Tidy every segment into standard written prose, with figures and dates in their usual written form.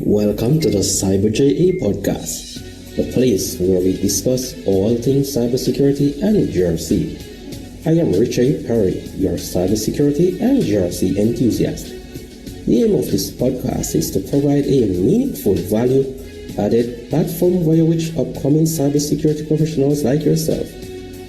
Welcome to the CyberJA podcast, the place where we discuss all things cybersecurity and GRC. I am Richard Perry, your cybersecurity and GRC enthusiast. The aim of this podcast is to provide a meaningful, value-added platform via which upcoming cybersecurity professionals like yourself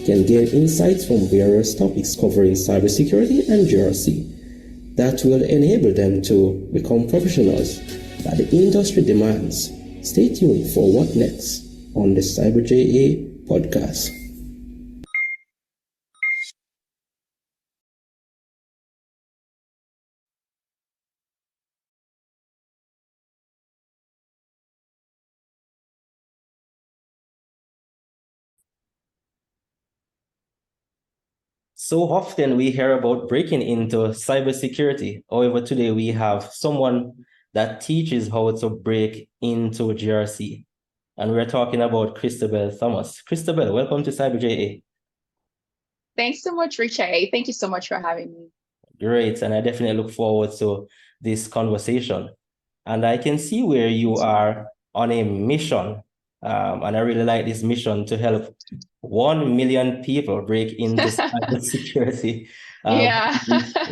can gain insights from various topics covering cybersecurity and GRC that will enable them to become professionals that the industry demands. Stay tuned for what next on the CyberJA podcast. So often we hear about breaking into cybersecurity. However, today we have someone that teaches how to break into GRC. And we're talking about Christabel Thomas. Christabel, welcome to CyberJA. Thanks so much, Richard. Thank you so much for having me. Great, and I definitely look forward to this conversation. And I can see where you are on a mission. And I really like this mission to help 1 million people break into cybersecurity,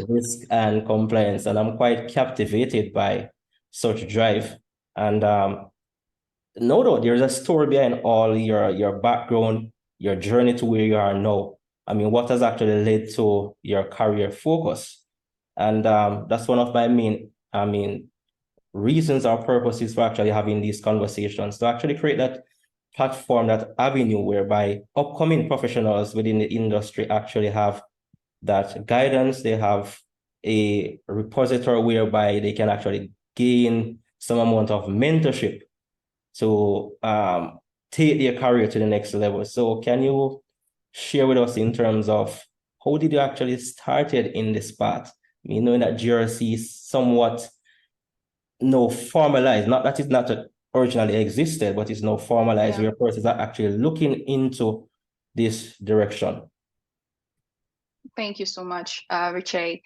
risk and compliance. And I'm quite captivated by such drive. And no doubt there's a story behind all your background, your journey to where you are now. I mean, what has actually led to your career focus? And that's one of my main, reasons or purposes for actually having these conversations, to actually create that platform, that avenue whereby upcoming professionals within the industry actually have that guidance. They have a repository whereby they can actually gain some amount of mentorship to take their career to the next level. So can you share with us in terms of how did you actually started in this path? Knowing that GRC is somewhat formalized, not that it's not originally existed, but it's now formalized where persons are actually looking into this direction. Thank you so much, Richard.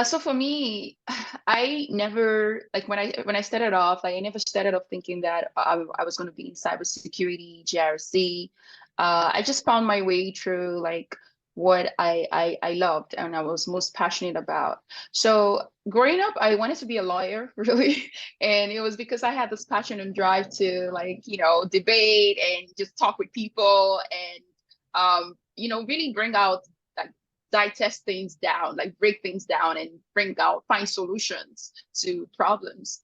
So for me, I never, when I started off, I never started off thinking that I was going to be in cybersecurity, GRC. I just found my way through what I loved and I was most passionate about. So growing up, I wanted to be a lawyer, really. And it was because I had this passion and drive to debate and just talk with people and, really bring out, digest things down, break things down and find solutions to problems.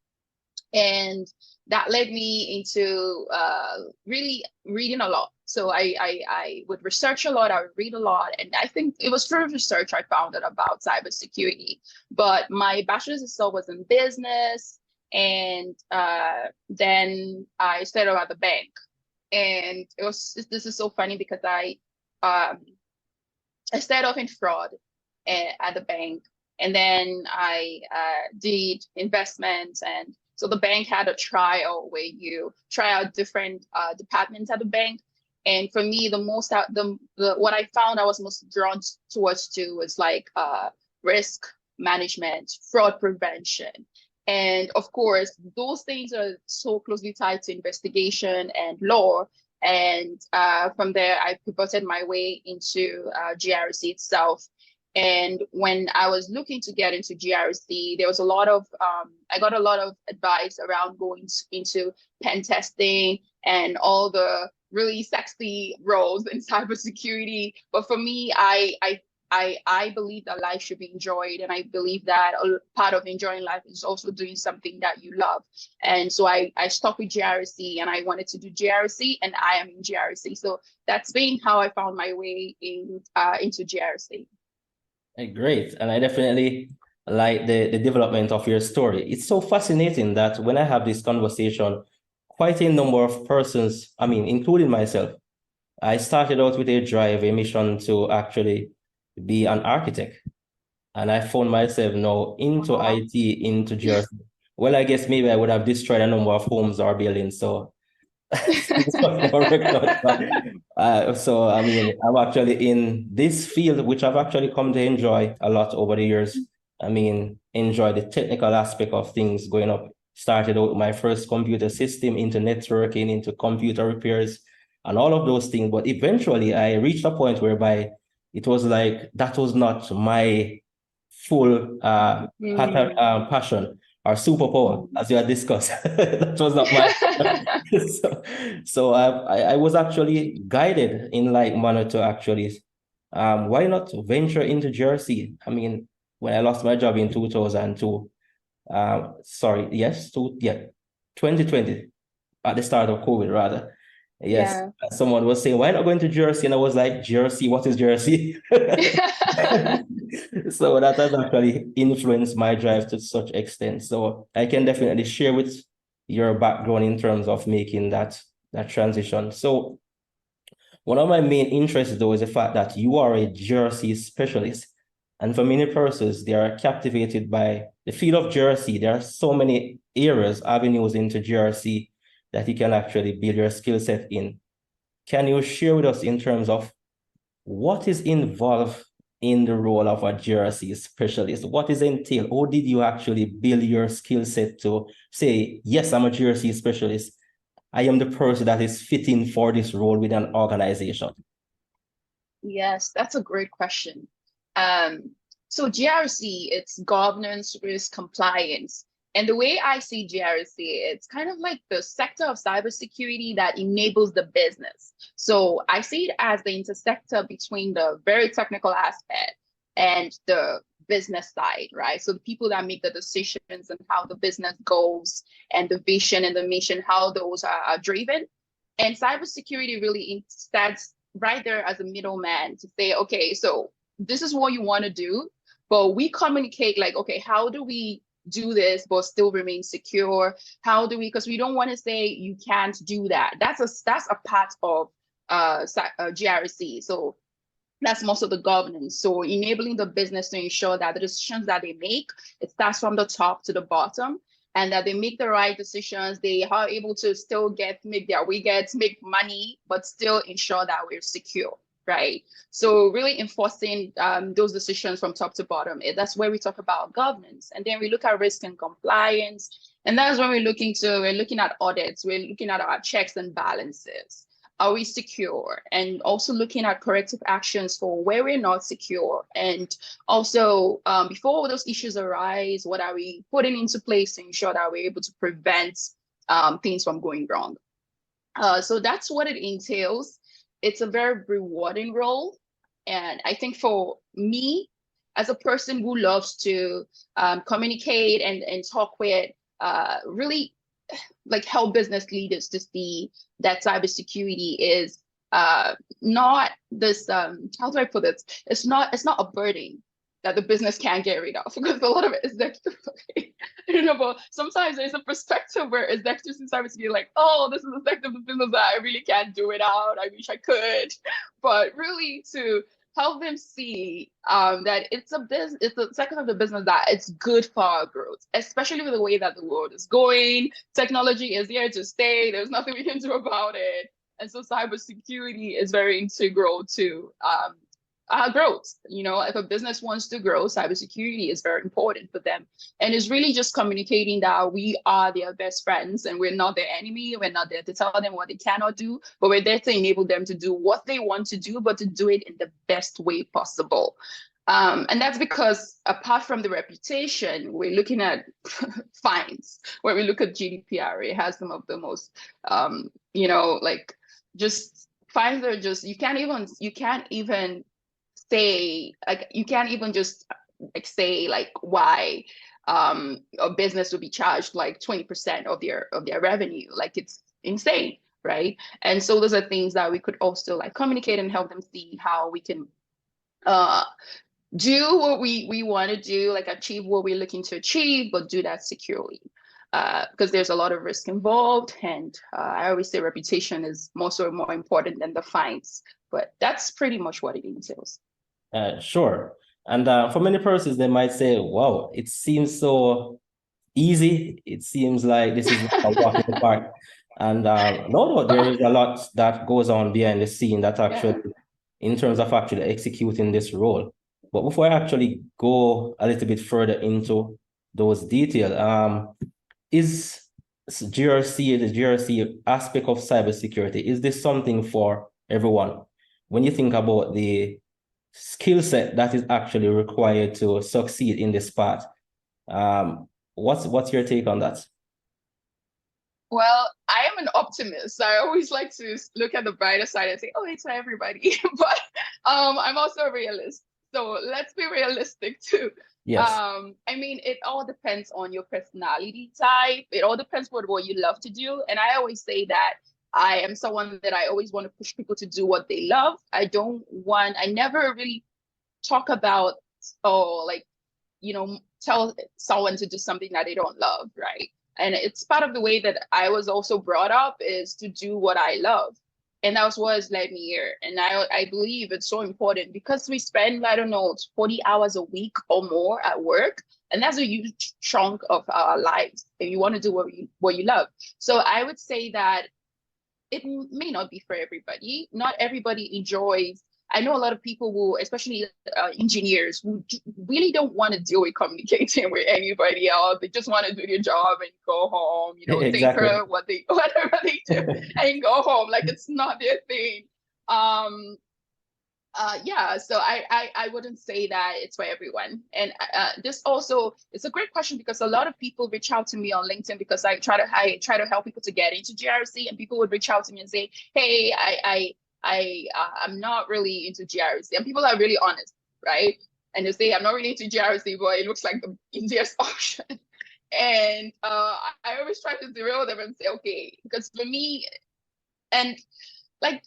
And that led me into really reading a lot. So I would research a lot, I would read a lot. And I think it was through research I found out about cybersecurity. But my bachelor's itself was in business. And then I started at the bank. And this is so funny because I started off in fraud at the bank. And then I did investments. And so the bank had a trial where you try out different departments at the bank. And for me, what I found I was most drawn towards was risk management, fraud prevention. And of course, those things are so closely tied to investigation and law. And from there, I pivoted my way into GRC itself. And when I was looking to get into GRC, there was I got a lot of advice around going into pen testing and all the really sexy roles in cybersecurity. But for me, I believe that life should be enjoyed. And I believe that a part of enjoying life is also doing something that you love. And so I stuck with GRC and I wanted to do GRC and I am in GRC. So that's been how I found my way into GRC. Great. And I definitely like the development of your story. It's so fascinating that when I have this conversation, quite a number of persons, including myself, I started out with a drive, a mission to actually be an architect. And I found myself now into IT, into GRC. Well, I guess maybe I would have destroyed a number of homes or buildings. So, I'm actually in this field, which I've actually come to enjoy a lot over the years. Enjoy the technical aspect of things going up started out with my first computer system, into networking, into computer repairs, and all of those things. But eventually I reached a point whereby it was like that was not my full passion or superpower, as you had discussed. That was not my so I was actually guided in like manner to actually why not venture into GRC? I mean, when I lost my job in 2002, 2020, at the start of COVID, rather. Yes, Yeah. someone was saying, why not going to GRC? And I was like, GRC, what is GRC? So that has actually influenced my drive to such extent. So I can definitely share with your background in terms of making that transition. So one of my main interests, though, is the fact that you are a GRC specialist. And for many persons, they are captivated by the field of GRC. There are so many areas, avenues into GRC that you can actually build your skill set in. Can you share with us in terms of what is involved in the role of a GRC specialist? What is entailed? How did you actually build your skill set to say, yes, I'm a GRC specialist. I am the person that is fitting for this role with an organization? Yes, that's a great question. So GRC, it's governance, risk, compliance. And the way I see GRC, it's kind of like the sector of cybersecurity that enables the business. So I see it as the intersector between the very technical aspect and the business side, right? So the people that make the decisions and how the business goes and the vision and the mission, how those are driven. And cybersecurity really stands right there as a middleman to say, okay, so this is what you want to do, but we communicate like, okay, how do we do this but still remain secure? How do we, because we don't want to say you can't do that. That's a part of GRC. So that's most of the governance. So enabling the business to ensure that the decisions that they make, it starts from the top to the bottom, and that they make the right decisions. They are able to still make their widgets, make money, but still ensure that we're secure, right? So really enforcing those decisions from top to bottom. That's where we talk about governance. And then we look at risk and compliance. And that's when we're looking at audits. We're looking at our checks and balances. Are we secure? And also looking at corrective actions for where we're not secure. And also, before those issues arise, what are we putting into place to ensure that we're able to prevent things from going wrong? So that's what it entails. It's a very rewarding role. And I think for me, as a person who loves to communicate and talk with really like help business leaders to see that cybersecurity is not this how do I put it? It's not a burden that the business can't get rid of, because a lot of it is but sometimes there's a perspective where executives in cybersecurity like, oh, this is a sector of the business that I really can't do without. I wish I could. But really to help them see that it's a sector of the business that it's good for our growth, especially with the way that the world is going. Technology is here to stay. There's nothing we can do about it. And so cybersecurity is very integral to our growth. If a business wants to grow, cybersecurity is very important for them. And it's really just communicating that we are their best friends and we're not their enemy. We're not there to tell them what they cannot do, but we're there to enable them to do what they want to do, but to do it in the best way possible. And that's because apart from the reputation, we're looking at fines. When we look at GDPR, it has some of the most, just fines are just, you can't even say, like, you can't even just like say like why a business would be charged like 20% of their revenue. Like, it's insane, right? And so those are things that we could also like communicate and help them see how we can do what we want to do, like achieve what we're looking to achieve, but do that securely. Because there's a lot of risk involved, and I always say reputation is more important than the fines. But that's pretty much what it entails. Sure. And for many persons, they might say, wow, it seems so easy. It seems like this is a walk in the park. And no, there is a lot that goes on behind the scene that actually, in terms of actually executing this role. But before I actually go a little bit further into those details, is GRC, the GRC aspect of cybersecurity, is this something for everyone? When you think about the skill set that is actually required to succeed in this part, what's your take on that? Well, I am an optimist. I always like to look at the brighter side and say, oh, it's for everybody. But I'm also a realist. So let's be realistic too. Yes. I mean, it all depends on your personality type. It all depends on what you love to do. And I always say that I am someone that I always want to push people to do what they love. I never really talk about, tell someone to do something that they don't love, right? And it's part of the way that I was also brought up, is to do what I love. And that's what's led me here. And I believe it's so important, because we spend, 40 hours a week or more at work. And that's a huge chunk of our lives. And you want to do what you love. So I would say that it may not be for everybody. Not everybody enjoys. I know a lot of people who, especially engineers, who really don't want to deal with communicating with anybody else. They just want to do their job and go home, Exactly. think whatever they do and go home. Like, it's not their thing. So I wouldn't say that it's for everyone. And this also, it's a great question, because a lot of people reach out to me on LinkedIn, because I try to help people to get into GRC, and people would reach out to me and say, hey, I'm not really into GRC. And people are really honest, right? And they say, I'm not really into GRC, but it looks like the easiest option. And I always try to derail them and say, okay, because for me, and I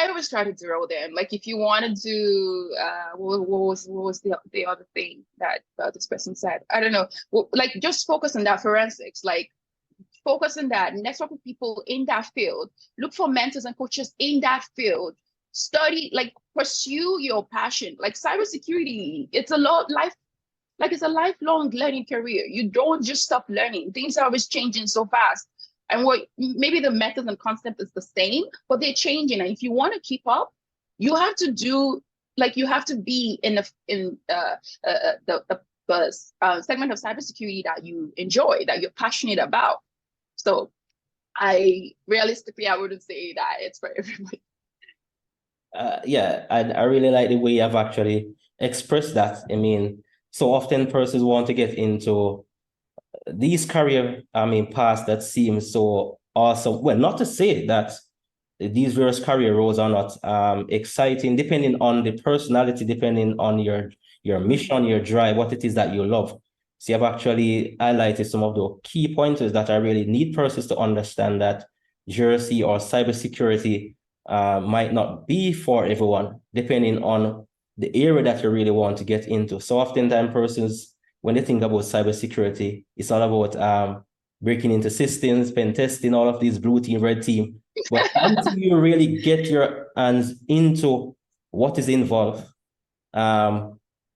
always try to derail them. Like, if you want to do, what was the other thing that this person said? I don't know. Well, just focus on that forensics. Focus on that, network with people in that field, look for mentors and coaches in that field, study, pursue your passion. Like, cybersecurity, it's a lifelong learning career. You don't just stop learning. Things are always changing so fast. And maybe the methods and concept is the same, but they're changing. And if you want to keep up, you have to be in the segment of cybersecurity that you enjoy, that you're passionate about. So I wouldn't say that it's for everybody. I really like the way you have actually expressed that. I mean, so often persons want to get into these career, paths that seem so awesome. Well, not to say that these various career roles are not exciting, depending on the personality, depending on your mission, your drive, what it is that you love. So you have actually highlighted some of the key pointers that I really need persons to understand, that GRC or cybersecurity might not be for everyone, depending on the area that you really want to get into. So oftentimes persons, when they think about cybersecurity, it's all about breaking into systems, pen testing, all of these blue team, red team. But until you really get your hands into what is involved,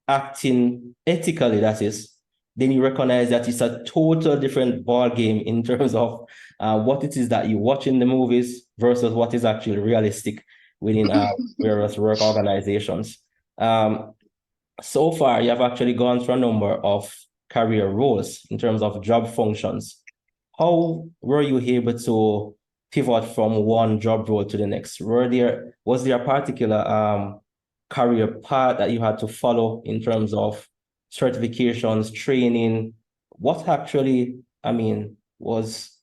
acting ethically, that is, then you recognize that it's a total different ball game in terms of what it is that you watch in the movies versus what is actually realistic within various work organizations. So far, you have actually gone through a number of career roles in terms of job functions. How were you able to pivot from one job role to the next? Was there a particular career path that you had to follow in terms of certifications, training? What actually, was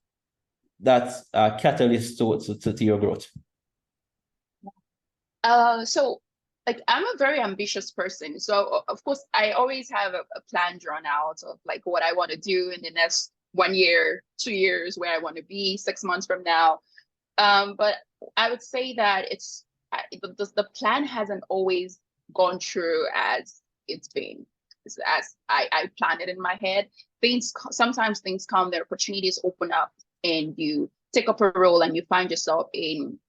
that catalyst to your growth? So I'm a very ambitious person. So of course, I always have a plan drawn out of what I want to do in the next 1 year, 2 years, where I want to be 6 months from now. But I would say that the plan hasn't always gone true as it's been, as I planned it in my head. Sometimes things come, the opportunities open up, and you take up a role and you find yourself in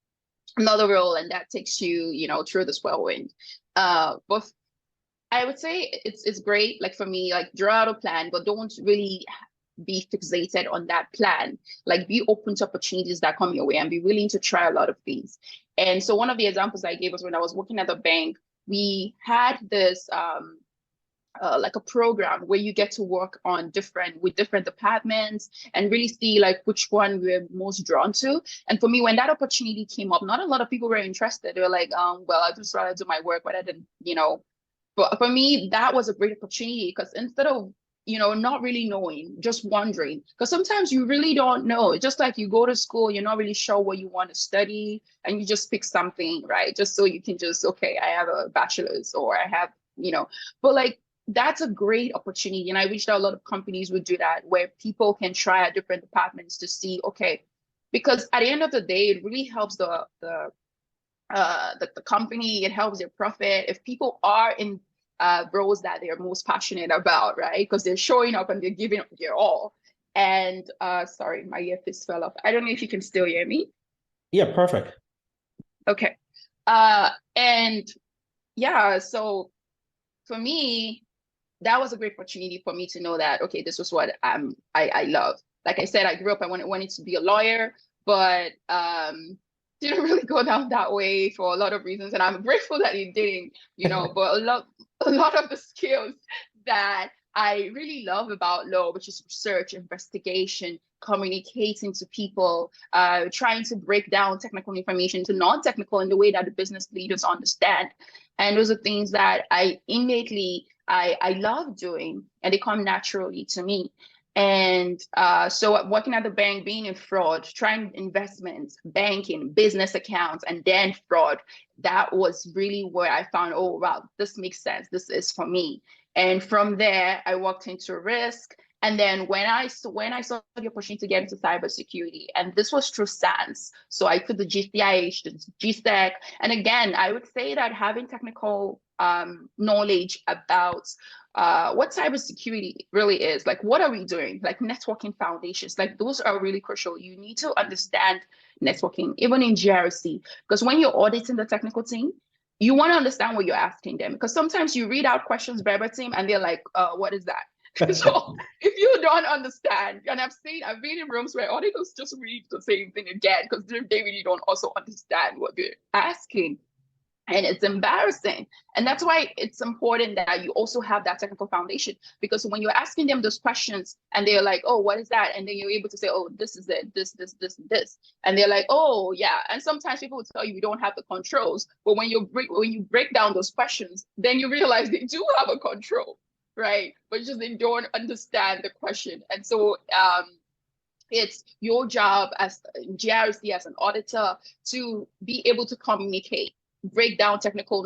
another role, and that takes you, through this whirlwind. But I would say it's great, for me, draw out a plan, but don't really be fixated on that plan. Be open to opportunities that come your way and be willing to try a lot of things. And so one of the examples I gave was when I was working at the bank, we had this like a program where you get to work on with different departments and really see like which one we're most drawn to. And for me, when that opportunity came up, not a lot of people were interested. They were like, well, I'd just rather do my work, but I didn't, But for me, that was a great opportunity because instead of not really knowing, just wondering, because sometimes you really don't know. Just like you go to school, you're not really sure what you want to study, and you just pick something, right? Just so you can okay, I have a bachelor's, or I have, but like that's a great opportunity. And I wish that a lot of companies would do that, where people can try out different departments to see, okay, because at the end of the day, it really helps the company, it helps their profit. If people are in roles that they're most passionate about, right? Because they're showing up and they're giving their all. And sorry, my earpiece fell off. I don't know if you can still hear me. Yeah, perfect. Okay. And yeah, so for me, that was a great opportunity for me to know that, okay, this was what I love. Like I said, I grew up, I wanted to be a lawyer, but didn't really go down that way for a lot of reasons. And I'm grateful that it didn't, but a lot of the skills that I really love about law, which is research, investigation, communicating to people, trying to break down technical information to non-technical in the way that the business leaders understand. And those are things that I innately, I love doing, and they come naturally to me. And so working at the bank, being in fraud, trying investments, banking, business accounts, and then fraud, that was really where I found, oh, wow, this makes sense. This is for me. And from there, I walked into risk. And then when I saw the opportunity to get into cybersecurity, and this was through SANS, so I took the GCIH, the GSEC. And again, I would say that having technical knowledge about what cybersecurity really is, like what are we doing, like networking foundations, like those are really crucial. You need to understand networking, even in GRC, because when you're auditing the technical team, you want to understand what you're asking them, because sometimes you read out questions verbatim and they're like, what is that? So if you don't understand, and I've been in rooms where auditors just read the same thing again because they really don't also understand what they're asking. And it's embarrassing. And that's why it's important that you also have that technical foundation, because when you're asking them those questions and they're like, oh, what is that? And then you're able to say, oh, this is it, this. And they're like, oh, yeah. And sometimes people will tell you don't have the controls. But when you break down those questions, then you realize they do have a control, right? But just they don't understand the question. And so it's your job as GRC, as an auditor, to be able to communicate, break down technical,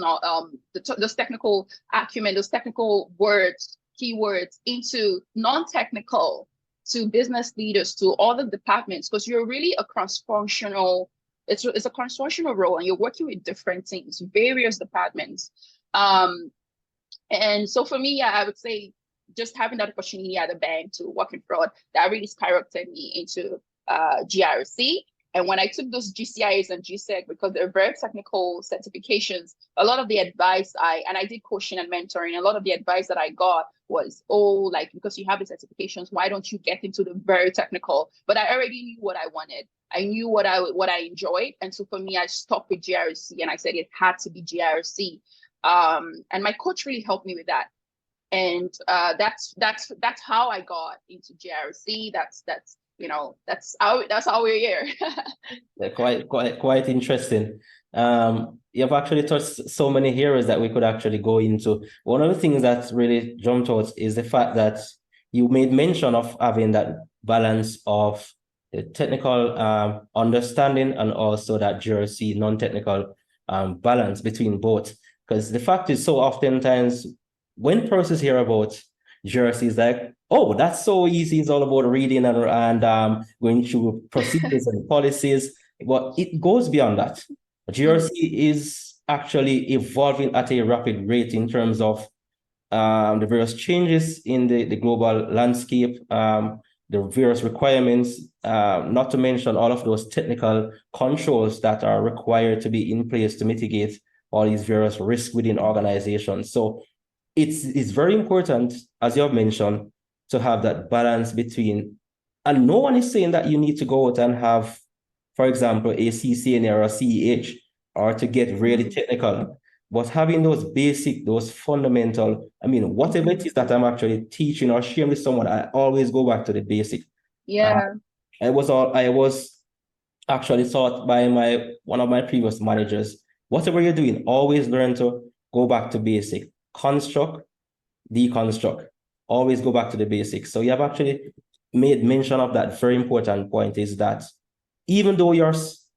those technical acumen, those technical words, keywords into non-technical, to business leaders, to all the departments, because you're really a cross-functional, it's a cross-functional role, and you're working with different teams, various departments. And so for me, yeah, I would say just having that opportunity at the bank to work in fraud, that really skyrocketed me into GRC. And when I took those GCIs and GSEC, because they're very technical certifications, a lot of the advice I did coaching and mentoring, a lot of the advice that I got was, oh, like, because you have the certifications, why don't you get into the very technical? But I already knew what I wanted. I knew what I enjoyed. And so for me, I stopped with GRC and I said it had to be GRC. And my coach really helped me with that. And that's how I got into GRC. That's how we're here. Yeah, quite interesting. You've actually touched so many areas that we could actually go into. One of the things that really jumped out is the fact that you made mention of having that balance of the technical understanding and also that GRC non-technical balance between both. Because the fact is, so oftentimes when persons hear about GRC, is like, oh, that's so easy. It's all about reading and going through procedures and policies. But it goes beyond that. GRC is actually evolving at a rapid rate in terms of the various changes in the global landscape, the various requirements, not to mention all of those technical controls that are required to be in place to mitigate all these various risks within organizations. So it's very important, as you have mentioned, to have that balance between, and no one is saying that you need to go out and have, for example, a CCNA or a CEH, or to get really technical. But having those basic, those fundamental, I mean, whatever it is that I'm actually teaching or sharing with someone, I always go back to the basic. Yeah. I was actually taught by one of my previous managers, whatever you're doing, always learn to go back to basic. Construct, deconstruct. Always go back to the basics. So you have actually made mention of that very important point, is that even though you're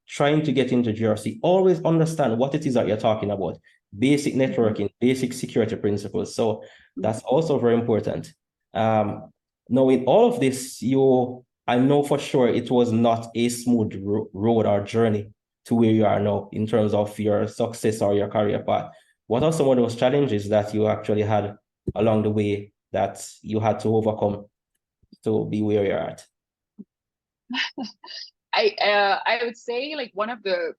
trying to get into GRC, always understand what it is that you're talking about. Basic networking, basic security principles. So that's also very important. Knowing all of this, I know for sure it was not a smooth road or journey to where you are now in terms of your success or your career path. What are some of those challenges that you actually had along the way that you had to overcome to be where you're at? I would say like one of the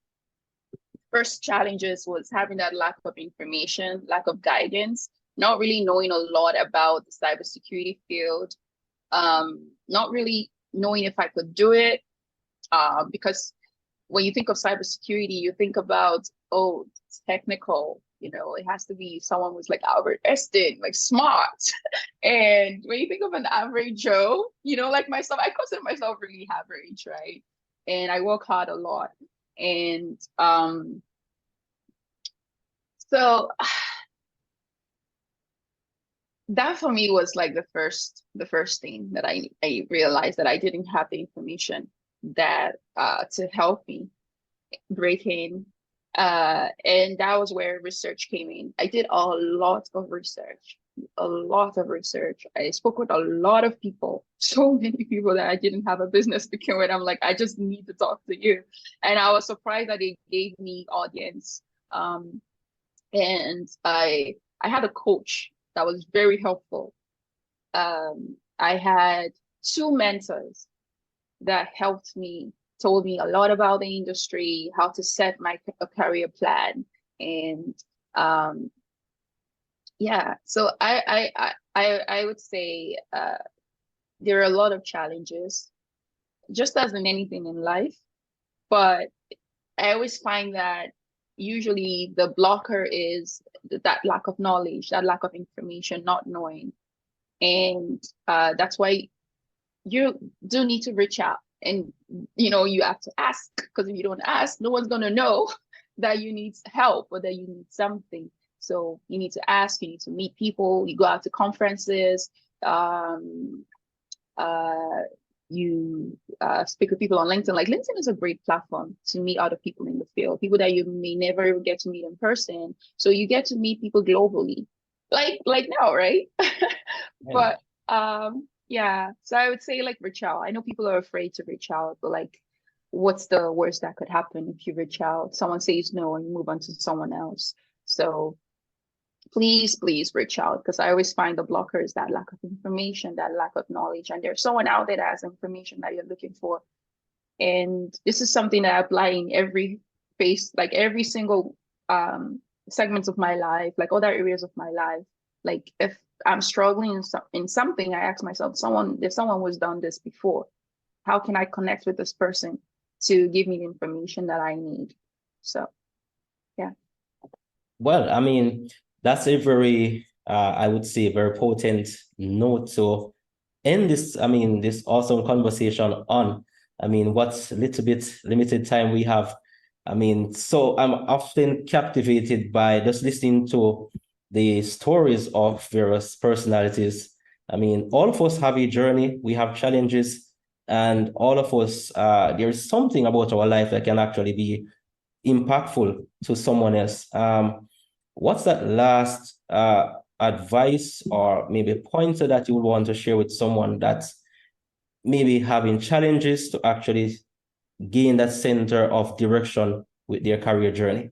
first challenges was having that lack of information, lack of guidance, not really knowing a lot about the cybersecurity field, not really knowing if I could do it, because when you think of cybersecurity, you think about, oh, it's technical, it has to be someone who's like Albert Einstein, like smart. And when you think of an average Joe, like myself, I consider myself really average, right? And I work hard a lot. And so that for me was like the first thing that I realized, that I didn't have the information that to help me break in. And that was where research came in. I did a lot of research. I spoke with a lot of people, so many people that I didn't have a business speaking with. I'm like, I just need to talk to you. And I was surprised that they gave me audience. And I had a coach that was very helpful. I had 2 mentors that helped me, told me a lot about the industry, how to set a career plan. And yeah, so I would say there are a lot of challenges, just as in anything in life. But I always find that usually the blocker is that lack of knowledge, that lack of information, not knowing. And that's why you do need to reach out, and you have to ask, because if you don't ask, no one's going to know that you need help or that you need something. So you need to ask, you need to meet people, you go out to conferences, you speak with people on LinkedIn. Like LinkedIn is a great platform to meet other people in the field, people that you may never get to meet in person. So you get to meet people globally, like now, right? Yeah. But yeah, so I would say like reach out. I know people are afraid to reach out, but like, what's the worst that could happen if you reach out? Someone says no and you move on to someone else. So please reach out, because I always find the blocker is that lack of information, that lack of knowledge, and there's someone out there that has information that you're looking for. And this is something that I apply in every phase, like every single segments of my life, like other areas of my life. Like if I'm struggling in something, I ask myself, if someone was done this before, how can I connect with this person to give me the information that I need? So yeah. Well, I mean, that's a very, I would say, very potent note to end this, this awesome conversation on. What's little bit limited time we have. So I'm often captivated by just listening to the stories of various personalities. All of us have a journey, we have challenges, and all of us, there's something about our life that can actually be impactful to someone else. What's that last advice or maybe pointer that you would want to share with someone that's maybe having challenges to actually gain that center of direction with their career journey?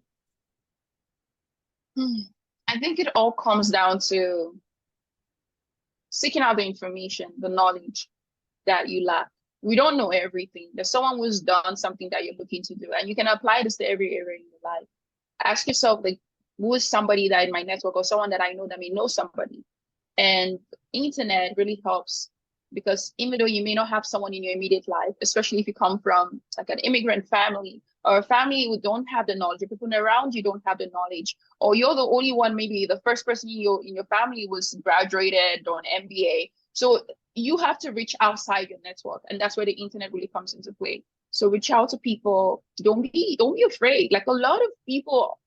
I think it all comes down to seeking out the information, the knowledge that you lack. We don't know everything. There's someone who's done something that you're looking to do, and you can apply this to every area in your life. Ask yourself, like, who is somebody that in my network or someone that I know that may know somebody? And internet really helps, because even though you may not have someone in your immediate life, especially if you come from like an immigrant family or family who don't have the knowledge, or people around you don't have the knowledge, or you're the only one, maybe the first person in your family was graduated or an MBA. So you have to reach outside your network, and that's where the internet really comes into play. So reach out to people. Don't be afraid. Like a lot of people,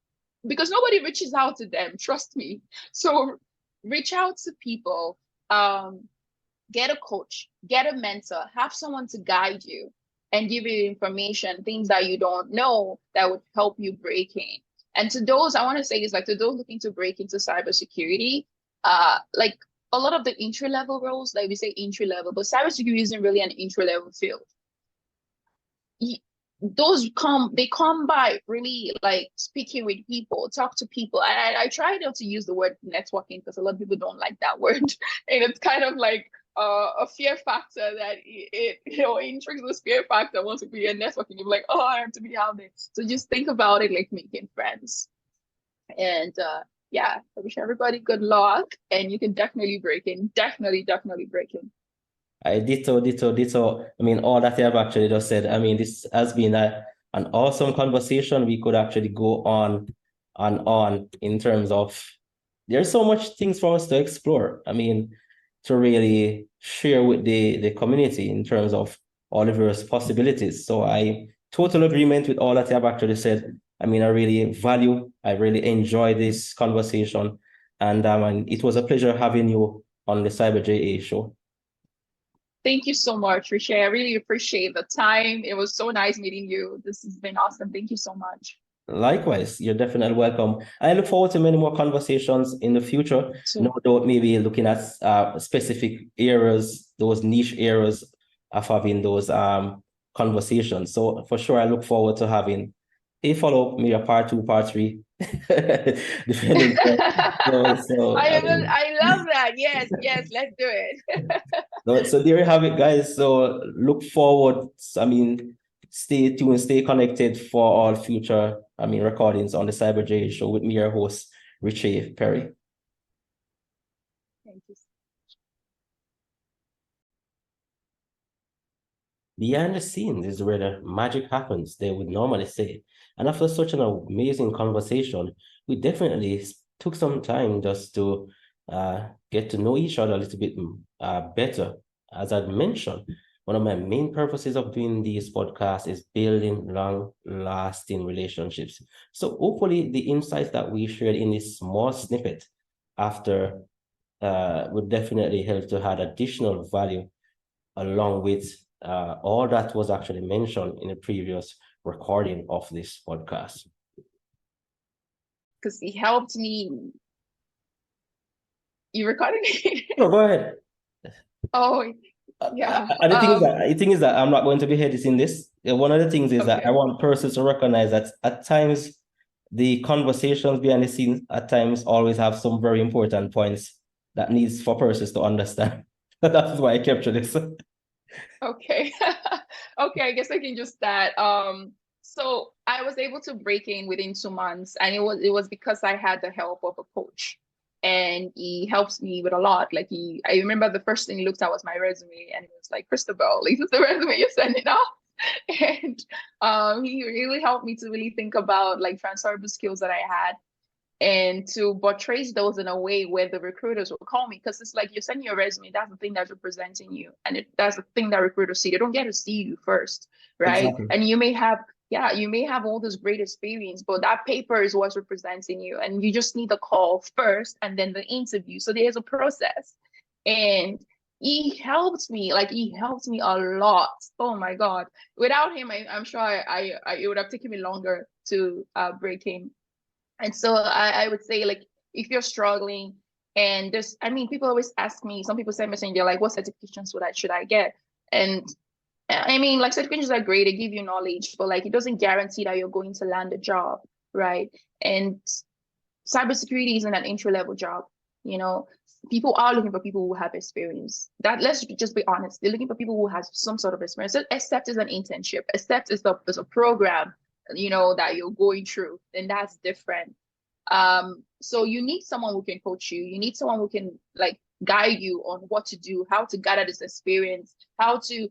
because nobody reaches out to them, trust me. So reach out to people, get a coach, get a mentor, have someone to guide you and give you information, things that you don't know that would help you break in. And to those, I want to say is like to those looking to break into cybersecurity, like a lot of the entry-level roles, like we say entry-level, but cybersecurity isn't really an entry-level field. Those come by really like speaking with people, talk to people. I try not to use the word networking because a lot of people don't like that word, and it's kind of like a fear factor that it intrigues this fear factor once you be a networking. You're like, oh, I have to be out there. So just think about it like making friends. And yeah, I wish everybody good luck, and you can definitely break in. Definitely break in. I ditto. I mean, all that you have actually just said. I mean, this has been an awesome conversation. We could actually go on and on in terms of there's so much things for us to explore. I mean, to really share with the community in terms of all the various possibilities. So I total agreement with all that you have actually said. I mean, I really enjoy this conversation. And it was a pleasure having you on the CyberJA show. Thank you so much, Rishi. I really appreciate the time. It was so nice meeting you. This has been awesome. Thank you so much. Likewise, you're definitely welcome. I look forward to many more conversations in the future. So, No doubt, maybe looking at specific areas, those niche areas of having those conversations. So for sure, I look forward to having a follow-up, maybe a part 2, part 3, depending. I love that. Yes, let's do it. So there you have it, guys. So look forward. I mean, stay tuned, stay connected for all future, recordings on the CyberJA show with me, your host, Richie Perry. Thank you. Behind the scenes is where the magic happens, they would normally say. And after such an amazing conversation, we definitely took some time just to get to know each other a little bit better. As I mentioned, one of my main purposes of doing these podcasts is building long-lasting relationships. So hopefully the insights that we shared in this small snippet after would definitely help to add additional value along with all that was actually mentioned in the previous recording of this podcast. Because he helped me. You recording it? No, go ahead. Oh, yeah. And the thing is that I'm not going to be editing this. One of the things is that I want persons to recognize that at times the conversations behind the scenes at times always have some very important points that needs for persons to understand. That's why I captured this. Okay. Okay, I guess I can just that. So I was able to break in within 2 months, and it was because I had the help of a coach, and he helps me with a lot. Like I remember the first thing he looked at was my resume, and he was like, "Christabel, this is the resume you're sending off." And he really helped me to really think about like transferable skills that I had, and to portray those in a way where the recruiters will call me, because it's like you're sending your resume, that's the thing that's representing you, and that's the thing that recruiters see. They don't get to see you first, right? Exactly. And you may have all this great experience, but that paper is what's representing you, and you just need the call first and then the interview. So there's a process, and he helped me a lot. Oh my God, without him, I'm sure it would have taken me longer to break in. And so I would say, like, if you're struggling, and people always ask me, some people send me saying, they're like, what certifications should I get? And I mean, like, certifications are great, they give you knowledge, but like, it doesn't guarantee that you're going to land a job, right? And cybersecurity isn't an entry-level job. People are looking for people who have experience. That, let's just be honest, they're looking for people who have some sort of experience, except it's an internship, except it's a program that you're going through, then that's different. So you need someone who can coach you. You need someone who can like guide you on what to do, how to gather this experience, how to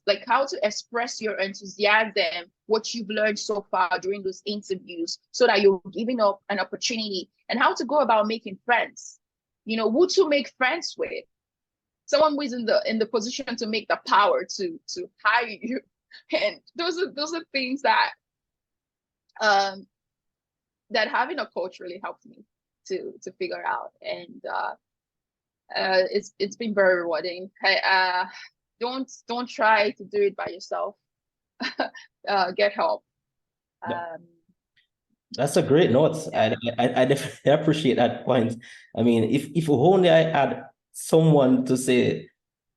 like how to express your enthusiasm, what you've learned so far during those interviews, so that you're giving up an opportunity, and how to go about making friends. Who to make friends with, someone who is in the position to make the power to hire you. And those are things that that having a coach really helped me to figure out. And it's been very rewarding. Don't try to do it by yourself. Get help. That's a great note. Yeah. I definitely appreciate that point. I mean, if only I had someone to say,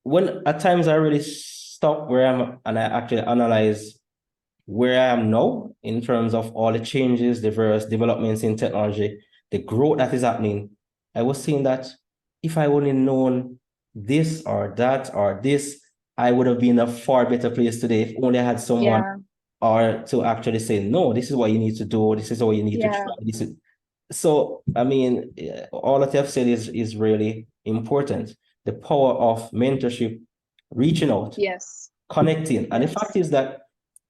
when at times I really stop where I'm and I actually analyze where I am now in terms of all the changes, the various developments in technology, the growth that is happening, I was saying that if I only known this or that or this, I would have been in a far better place today if only I had someone or to actually say, no, this is what you need to do, this is what you need to try. This is... So, I mean, all that I've said is really important. The power of mentorship, reaching out, connecting. And the fact is that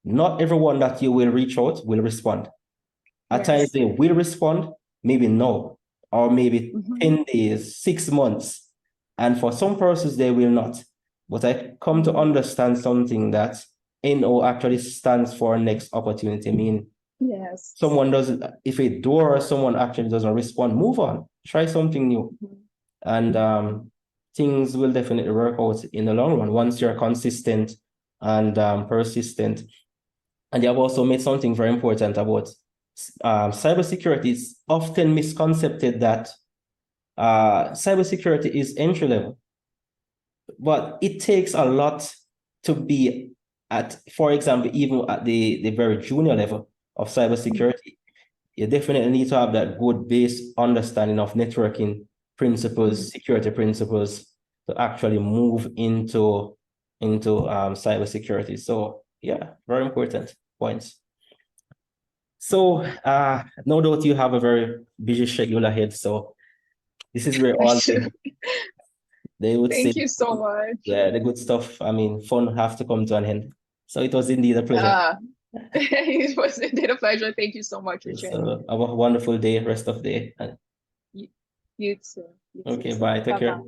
not everyone that you will reach out will respond. At times they will respond, maybe no, or maybe 10 days, 6 months. And for some persons, they will not. But I come to understand something that NO actually stands for next opportunity. I mean, someone doesn't, if a door or someone actually doesn't respond, move on, try something new. And things will definitely work out in the long run once you're consistent and persistent. And you have also made something very important about cybersecurity. It's often misconcepted that cybersecurity is entry level, but it takes a lot to be at, for example, even at the very junior level of cybersecurity. You definitely need to have that good base understanding of networking principles, security principles, to actually move into cybersecurity. So yeah, very important points. So no doubt you have a very busy schedule ahead. So this is where all they would say. Thank you so much. Yeah, the good stuff. I mean, fun have to come to an end. So it was indeed a pleasure. It was indeed a pleasure. Thank you so much, Richard. So have a wonderful day, rest of the day. You too. Okay, bye. Take care.